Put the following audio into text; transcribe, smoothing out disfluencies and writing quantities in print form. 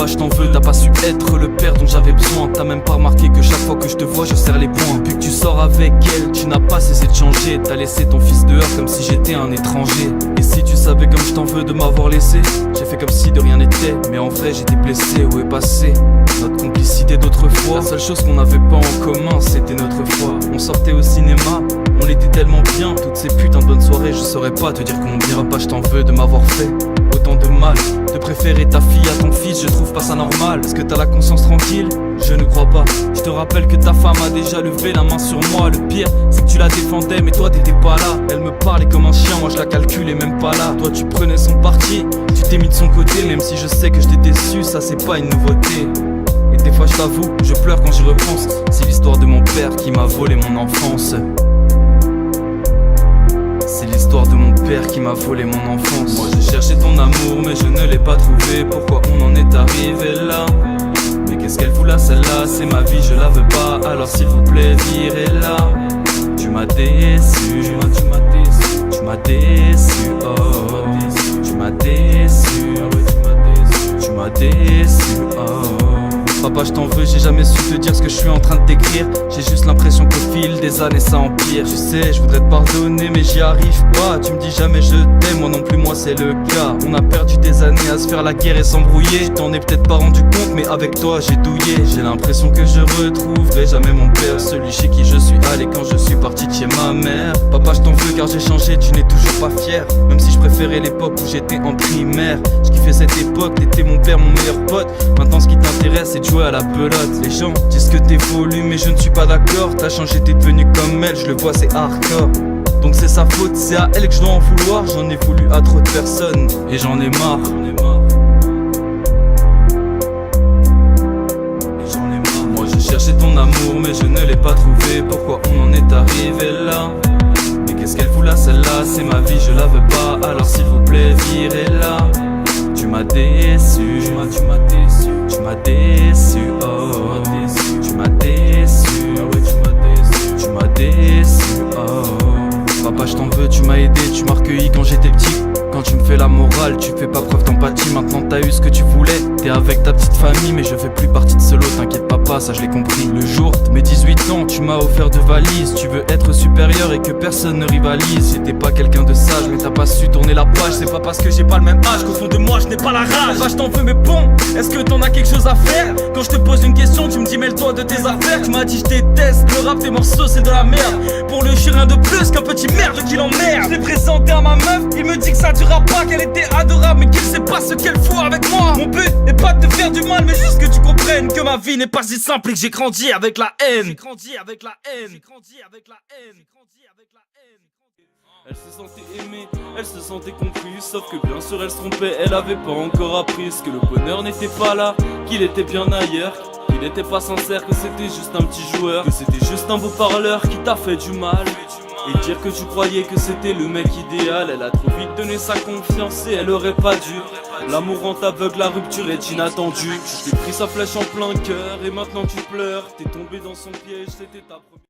je t'en veux, t'as pas su être le père dont j'avais besoin. T'as même pas remarqué que chaque fois que je te vois je serre les poings. Depuis que tu sors avec elle, tu n'as pas cessé de changer. T'as laissé ton fils dehors comme si j'étais un étranger. Et si tu savais comme je t'en veux de m'avoir laissé, j'ai fait comme si de rien n'était, mais en vrai j'étais blessé. Où est passé notre complicité d'autrefois? La seule chose qu'on n'avait pas en commun, c'était notre foi. On sortait au cinéma, on l'était tellement bien. Toutes ces putains de bonnes soirées, je saurais pas te dire combien. Pas je t'en veux de m'avoir fait autant de mal, de préférer ta fille à ton fils, je trouve pas ça normal. Est-ce que t'as la conscience tranquille? Je ne crois pas. Je te rappelle que ta femme a déjà levé la main sur moi. Le pire, c'est que tu la défendais, mais toi t'étais pas là. Elle me parlait comme un chien, moi je la calcule et même pas là. Toi tu prenais son parti, tu t'es mis de son côté. Même si je sais que je t'ai déçu, ça c'est pas une nouveauté. Et des fois je t'avoue, je pleure quand j'y repense. C'est l'histoire de mon père qui m'a volé mon enfance. C'est l'histoire de mon père qui m'a volé mon enfance. Moi j'ai cherché ton amour mais je ne l'ai pas trouvé. Pourquoi on en est arrivé là? Mais qu'est-ce qu'elle fout là celle-là? C'est ma vie, je la veux pas. Alors s'il vous plaît virez-la. Tu m'as déçu, tu m'as déçu, oh. Tu m'as déçu, tu m'as déçu, oh. Papa je t'en veux, j'ai jamais su te dire ce que je suis en train de t'écrire. J'ai juste l'impression qu'au fil des années ça empire. Tu sais, je voudrais te pardonner mais j'y arrive pas. Tu me dis jamais je t'aime, moi non plus moi c'est le cas. On a perdu des années à se faire la guerre et s'embrouiller. Je t'en ai peut-être pas rendu compte mais avec toi j'ai douillé. J'ai l'impression que je retrouverai jamais mon père, celui chez qui je suis allé quand je suis parti de chez ma mère. Papa je t'en veux car j'ai changé, tu n'es toujours pas fier. Même si je préférais l'époque où j'étais en primaire. Je kiffais cette époque, t'étais mon père, mon meilleur pote. Maintenant ce qui t'intéresse c'est de jouer à la pelote. Les gens disent que t'évolues mais je ne suis pas d'accord. T'as changé, t'es devenu comme elle, je le vois c'est hardcore. Donc c'est sa faute, c'est à elle que je dois en vouloir. J'en ai voulu à trop de personnes et j'en ai marre. Moi j'ai cherché ton amour mais je ne l'ai pas trouvé. Pourquoi on en est arrivé là? Mais qu'est-ce qu'elle fout là celle-là? C'est ma vie, je la veux pas. Alors s'il vous plaît virez-la. Tu m'as déçu, tu m'as déçu, tu m'as déçu, oh. Tu m'as déçu, tu m'as déçu, oh. Papa je t'en veux, tu m'as aidé, tu m'as recueilli quand j'étais petit. Quand tu me fais la morale, tu fais pas preuve d'empathie. Maintenant t'as eu ce que tu voulais, t'es avec ta petite famille. Mais je fais plus partie de ce lot, t'inquiète papa, ça je l'ai compris. Le jour de mes 18 ans, tu m'as offert de valises. Tu veux être supérieur et que personne ne rivalise. J'étais pas quelqu'un de sage, mais t'as pas su tourner la page. C'est pas parce que j'ai pas le même âge qu'au fond de moi je n'ai pas la rage. Papa je t'en veux mais bon, est-ce que t'en as quelque chose à faire? Quand je te pose une question, tu me dis mêle-toi de tes affaires. Tu m'as dit je déteste le rap, tes morceaux c'est de la merde. Pour le chien rien de plus qu'un petit merde qui l'emmerde. Je l'ai présenté à ma meuf, il me dit que ça durera pas, qu'elle était adorable mais qu'il sait pas ce qu'elle fout avec moi. Mon but n'est pas de te faire du mal mais juste que tu comprennes que ma vie n'est pas si simple et que j'ai grandi avec la haine. J'ai grandi avec la haine, j'ai grandi avec la haine, j'ai grandi avec la haine. Elle se sentait aimée, elle se sentait comprise. Sauf que bien sûr elle se trompait, elle avait pas encore appris ce que le bonheur n'était pas là, qu'il était bien ailleurs, qu'il n'était pas sincère, que c'était juste un petit joueur, que c'était juste un beau parleur qui t'a fait du mal. Et dire que tu croyais que c'était le mec idéal. Elle a trop vite donné sa confiance et elle aurait pas dû. L'amour rend aveugle, la rupture est inattendue. Tu t'es pris sa flèche en plein cœur et maintenant tu pleures. T'es tombé dans son piège, c'était ta première.